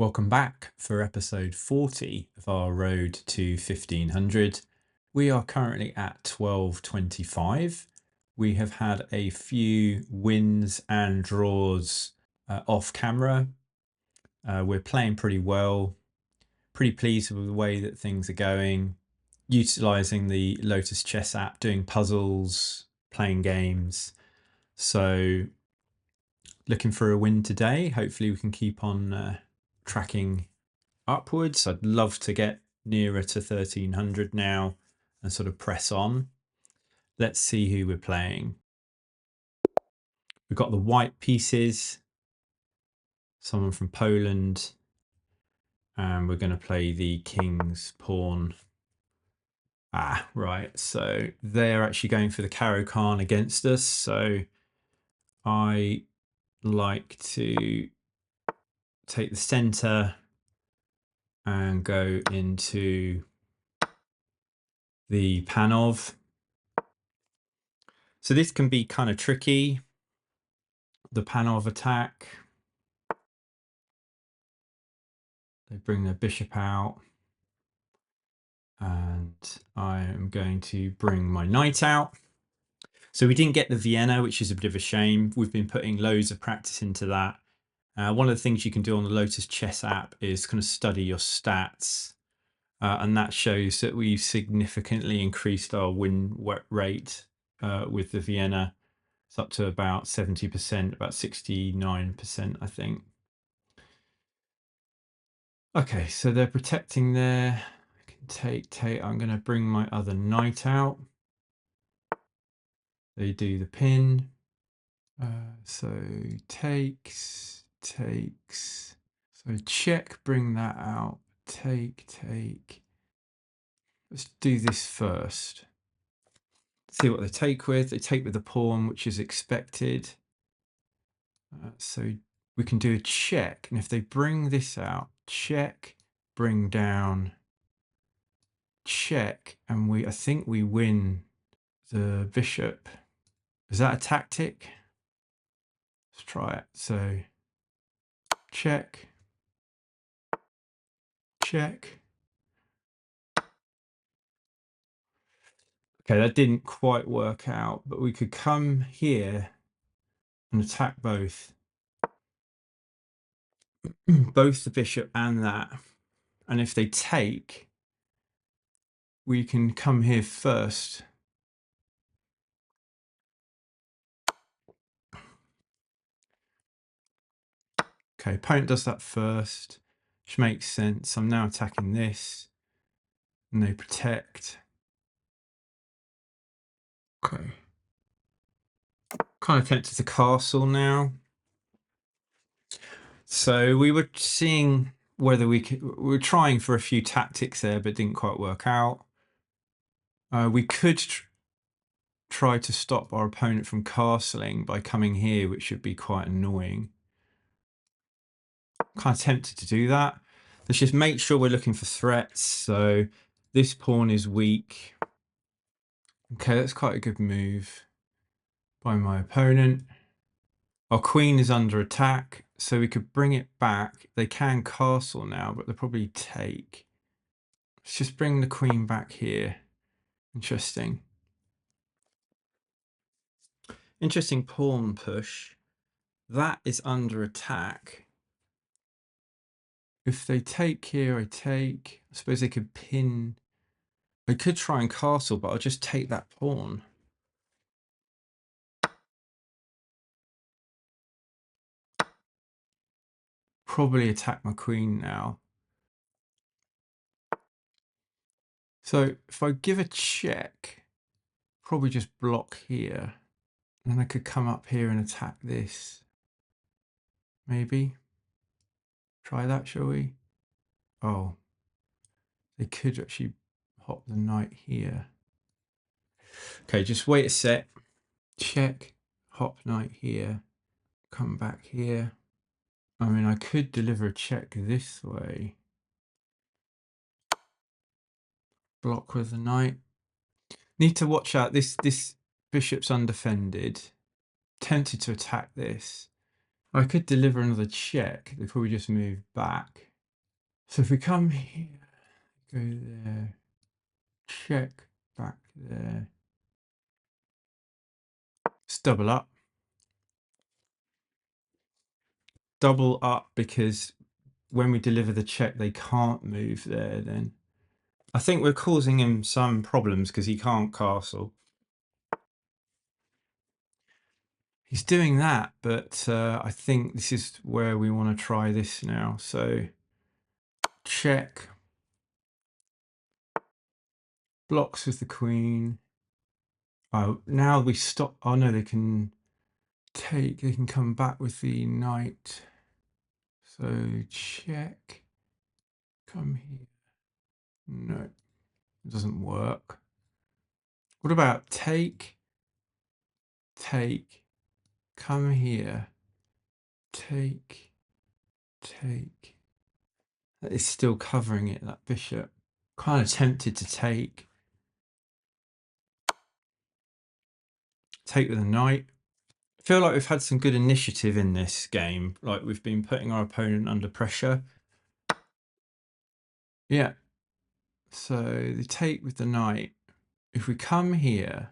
Welcome back for episode 40 of our road to 1500. We are currently at 1225. We have had a few wins and draws off camera. We're playing pretty well, pretty pleased with the way that things are going, utilizing the Lotus Chess app, doing puzzles, playing games. So looking for a win today. Hopefully we can keep on tracking upwards. I'd love to get nearer to 1300 now and sort of press on. Let's see who we're playing. We've got the white pieces, someone from Poland, and we're going to play the king's pawn. Right, so they're actually going for the Caro Kann against us, so I like to take the center and go into the Panov. So this can be kind of tricky, the Panov attack. They bring their bishop out, and I am going to bring my knight out. So we didn't get the Vienna, which is a bit of a shame. We've been putting loads of practice into that. One of the things you can do on the Lotus Chess app is kind of study your stats. And that shows that we've significantly increased our win rate with the Vienna. It's up to about 70%, about 69%, I think. Okay, so they're protecting there. I can take. I'm going to bring my other knight out. They do the pin. So takes. So check, bring that out. Take. Let's do this first. See what they take with. They take with the pawn, which is expected. So we can do a check. And if they bring this out, check, bring down, check, and I think we win the bishop. Is that a tactic? Let's try it. So check. Okay, that didn't quite work out, but we could come here and attack both. Both the bishop and that. And if they take, we can come here first. Okay, opponent does that first, which makes sense. I'm now attacking this, and they protect. Okay. Kind of tempted to castle now. So we were seeing whether we were trying for a few tactics there, but didn't quite work out. We could try to stop our opponent from castling by coming here, which should be quite annoying. Kind of tempted to do that. Let's just make sure we're looking for threats. So this pawn is weak. Okay, that's quite a good move by my opponent. Our queen is under attack, so we could bring it back. They can castle now, but they'll probably take. Let's just bring the queen back here. Interesting. Interesting pawn push. That is under attack. If they take here, I take. I suppose they could pin. I could try and castle, but I'll just take that pawn. Probably attack my queen now. So if I give a check, probably just block here. And then I could come up here and attack this. Maybe. Try that, shall we? Oh. They could actually hop the knight here. Okay, just wait a sec. Check. Hop knight here. Come back here. I mean, I could deliver a check this way. Block with the knight. Need to watch out. This bishop's undefended. Tempted to attack this. I could deliver another check. They probably just move back. So if we come here, go there, check back there, let's double up. Double up because when we deliver the check, they can't move there then. I think we're causing him some problems because he can't castle. He's doing that, but I think this is where we want to try this now. So check. Blocks with the queen. Oh, now we stop. Oh no, they can take, they can come back with the knight. So check. Come here. No, it doesn't work. What about take? Take. Come here. Take. Take. That is still covering it, that bishop. Kind of tempted to take. Take with a knight. I feel like we've had some good initiative in this game. Like we've been putting our opponent under pressure. Yeah. So the take with the knight. If we come here,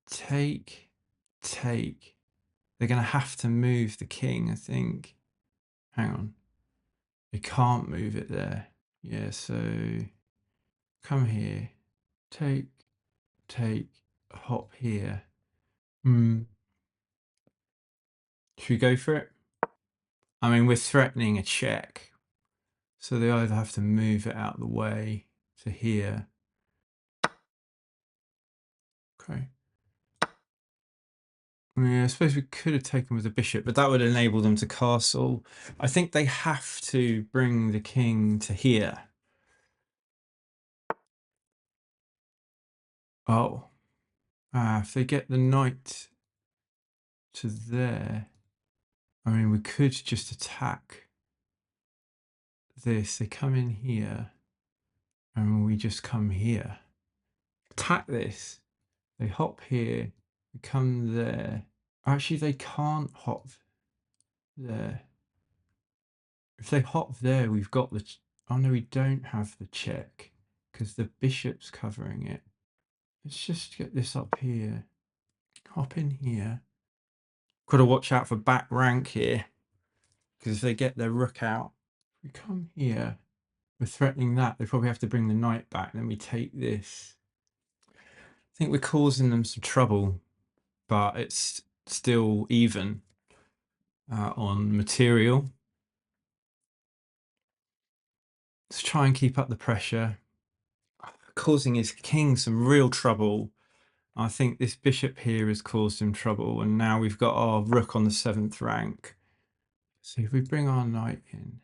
take, take. They're going to have to move the king, I think. Hang on. They can't move it there. Yeah, so come here. Take, take, hop here. Should we go for it? I mean, we're threatening a check. So they either have to move it out of the way to here. Okay. Yeah, I suppose we could have taken with the bishop, but that would enable them to castle. I think they have to bring the king to here. Oh. If they get the knight to there, I mean, we could just attack this. They come in here, and we just come here. Attack this. They hop here. We come there. Actually, they can't hop there. If they hop there, we've got the... Oh, no, we don't have the check because the bishop's covering it. Let's just get this up here. Hop in here. Got to watch out for back rank here because if they get their rook out, we come here. We're threatening that. They probably have to bring the knight back. Then we take this. I think we're causing them some trouble, but it's still even on material. Let's try and keep up the pressure. Causing his king some real trouble. I think this bishop here has caused him trouble, and now we've got our rook on the 7th rank. So if we bring our knight in,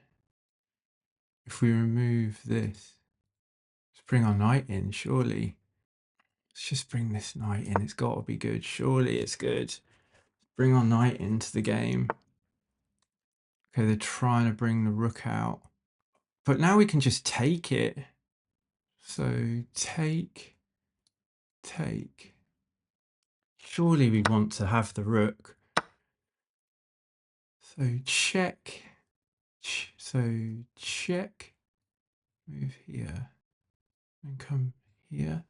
if we remove this, let's bring our knight in, surely. Let's just bring this knight in. It's got to be good. Surely it's good. Bring our knight into the game. Okay, they're trying to bring the rook out. But now we can just take it. So take, take. Surely we want to have the rook. So check. So check. Move here. And come here.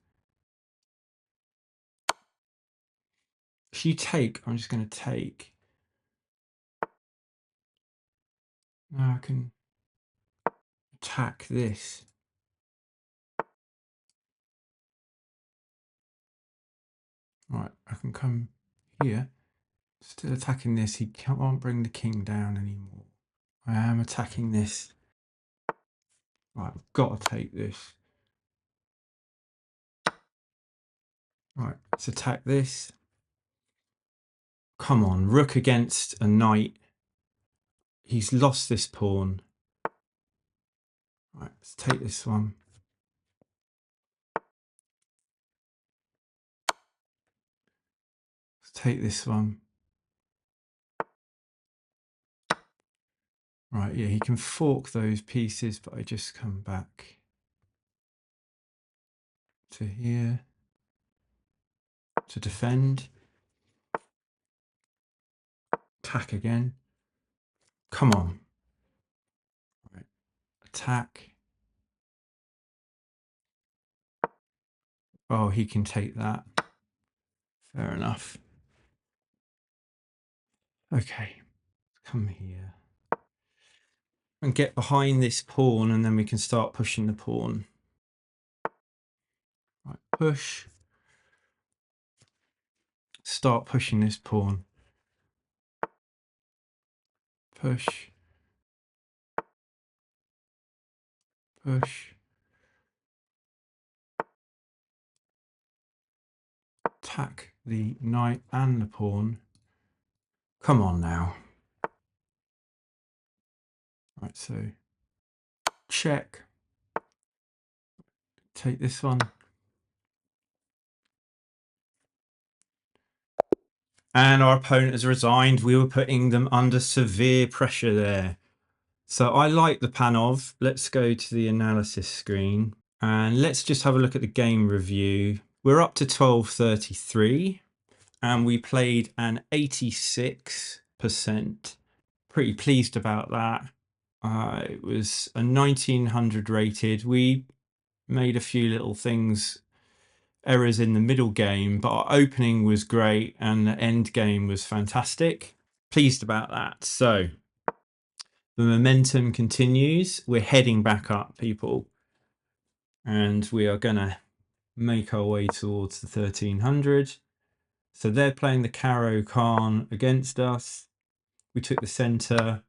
If you take, I'm just going to take. Now I can attack this. Right, I can come here. Still attacking this. He can't bring the king down anymore. I am attacking this. Right, I've got to take this. Right, let's attack this. Come on, rook against a knight. He's lost this pawn. Right, let's take this one. Let's take this one. Right, yeah, he can fork those pieces, but I just come back to here to defend. Attack again. Come on. Right. Attack. Oh, he can take that. Fair enough. Okay, come here. And get behind this pawn, and then we can start pushing the pawn. Right, push. Start pushing this pawn. Push. Push. Attack the knight and the pawn. Come on now. Right, so check. Take this one. And our opponent has resigned. We were putting them under severe pressure there. So I like the Panov. Let's go to the analysis screen and let's just have a look at the game review. We're up to 1233 and we played an 86%. Pretty pleased about that. It was a 1900 rated. We made a few little errors in the middle game, but our opening was great and the end game was fantastic. Pleased about that. So the momentum continues. We're heading back up, people, and we are going to make our way towards the 1300. So they're playing the Caro Kann against us. We took the center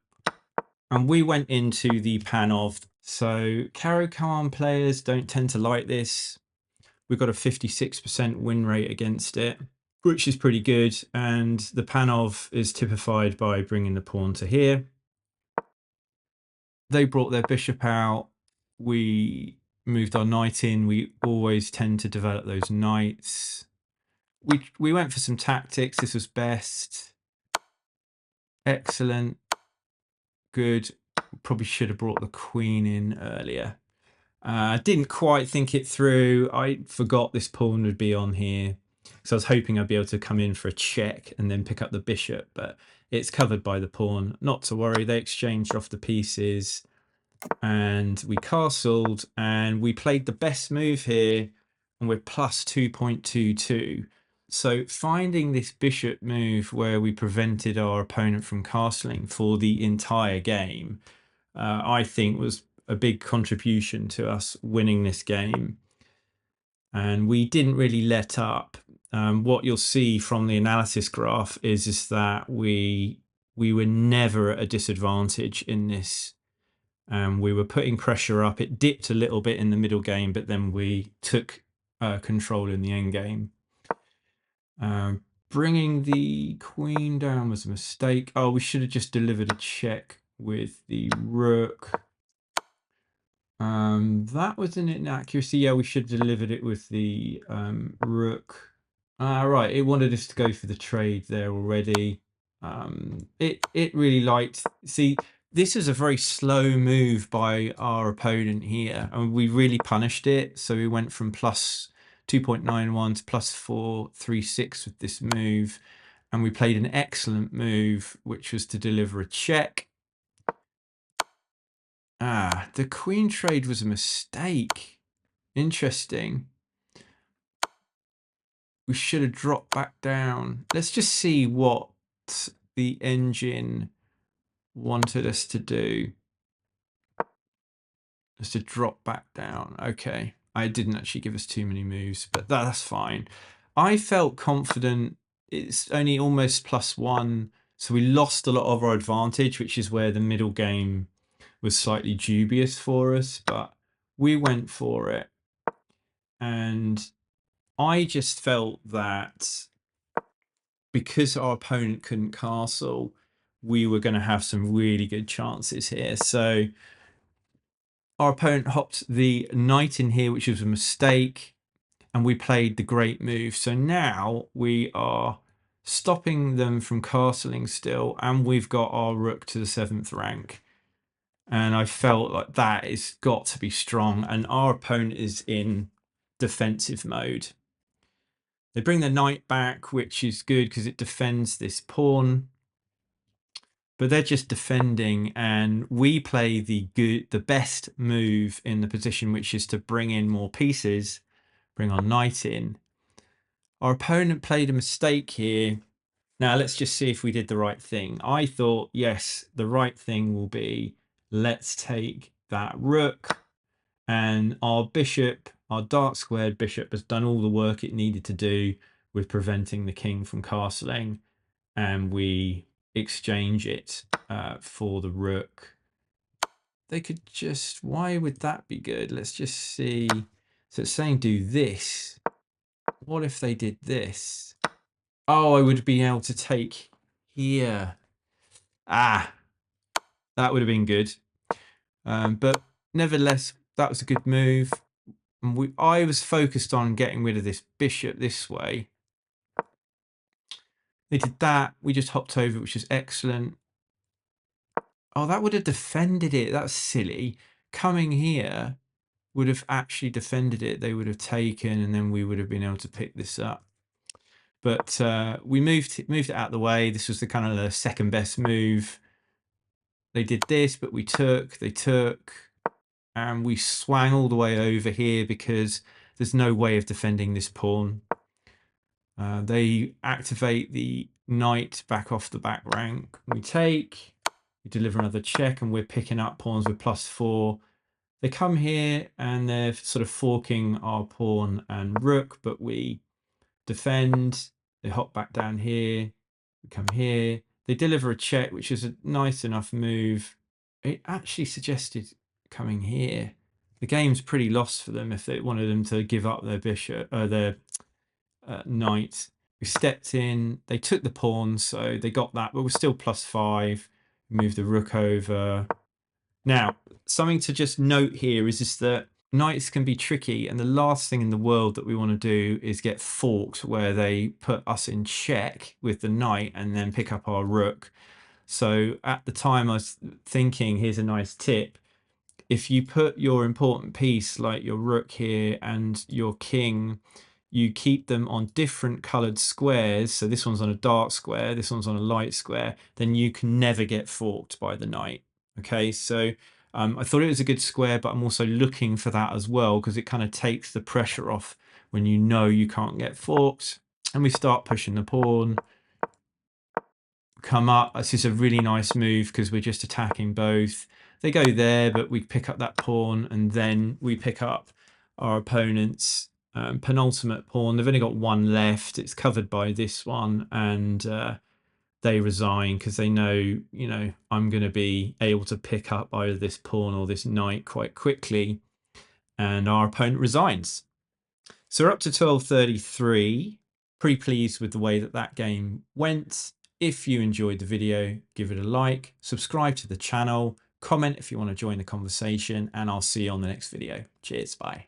and we went into the Panov. So Caro Kann players don't tend to like this. We've got a 56% win rate against it, which is pretty good. And the Panov is typified by bringing the pawn to here. They brought their bishop out. We moved our knight in. We always tend to develop those knights. We went for some tactics. This was best. Excellent. Good. Probably should have brought the queen in earlier. Didn't quite think it through. I forgot this pawn would be on here. So I was hoping I'd be able to come in for a check and then pick up the bishop, but it's covered by the pawn. Not to worry, they exchanged off the pieces and we castled and we played the best move here and we're plus 2.22. So finding this bishop move where we prevented our opponent from castling for the entire game, I think was a big contribution to us winning this game. And we didn't really let up. What you'll see from the analysis graph is that we were never at a disadvantage in this. We were putting pressure up. It dipped a little bit in the middle game, but then we took control in the end game. Bringing the queen down was a mistake. Oh, we should have just delivered a check with the rook. That was an inaccuracy. Yeah, we should have delivered it with the rook. Right, it wanted us to go for the trade there already. It really liked. See, this is a very slow move by our opponent here, and we really punished it. So we went from plus 2.91 to plus 436 with this move, and we played an excellent move, which was to deliver a check. The queen trade was a mistake. Interesting. We should have dropped back down. Let's just see what the engine wanted us to do. Just to drop back down. Okay. I didn't actually give us too many moves, but that's fine. I felt confident. It's only almost +1. So we lost a lot of our advantage, which is where the middle game was slightly dubious for us, but we went for it. And I just felt that because our opponent couldn't castle, we were going to have some really good chances here. So our opponent hopped the knight in here, which was a mistake, and we played the great move. So now we are stopping them from castling still, and we've got our rook to the 7th rank. And I felt like that has got to be strong, and our opponent is in defensive mode. They bring the knight back, which is good because it defends this pawn. but they're just defending, and we play the best move in the position, which is to bring in more pieces, bring our knight in. Our opponent played a mistake here. Now let's just see if we did the right thing. I thought, yes, the right thing will be, let's take that rook, and our bishop, our dark squared bishop, has done all the work it needed to do with preventing the king from castling, and we exchange it for the rook. They could just, why would that be good? Let's just see. So it's saying do this. What if they did this? Oh, I would be able to take here. Ah, that would have been good. But nevertheless, that was a good move. And I was focused on getting rid of this bishop this way. They did that. We just hopped over, which was excellent. Oh, that would have defended it. That's silly. Coming here would have actually defended it. They would have taken, and then we would have been able to pick this up. But we moved it out of the way. This was the kind of the second best move. They did this, but we took. They took, and we swang all the way over here because there's no way of defending this pawn. They activate the knight back off the back rank. We take, we deliver another check, and we're picking up pawns with +4. They come here and they're sort of forking our pawn and rook, but we defend. They hop back down here. We come here. They deliver a check, which is a nice enough move. It actually suggested coming here. The game's pretty lost for them if they wanted them to give up their bishop, their knight. We stepped in. They took the pawn, so they got that, but we're still +5. Move the rook over. Now, something to just note here is that knights can be tricky, and the last thing in the world that we want to do is get forked where they put us in check with the knight and then pick up our rook. So at the time I was thinking, here's a nice tip. If you put your important piece like your rook here and your king, you keep them on different colored squares. So this one's on a dark square, this one's on a light square, then you can never get forked by the knight. Okay, so I thought it was a good square, but I'm also looking for that as well because it kind of takes the pressure off when you know you can't get forked. And we start pushing the pawn, come up. This is a really nice move because we're just attacking both. They go there, but we pick up that pawn, and then we pick up our opponent's penultimate pawn. They've only got one left. It's covered by this one, and they resign because they know, you know, I'm going to be able to pick up either this pawn or this knight quite quickly, and our opponent resigns. So we're up to 1233. Pretty pleased with the way that that game went. If you enjoyed the video, give it a like, subscribe to the channel, comment if you want to join the conversation, and I'll see you on the next video. Cheers, bye.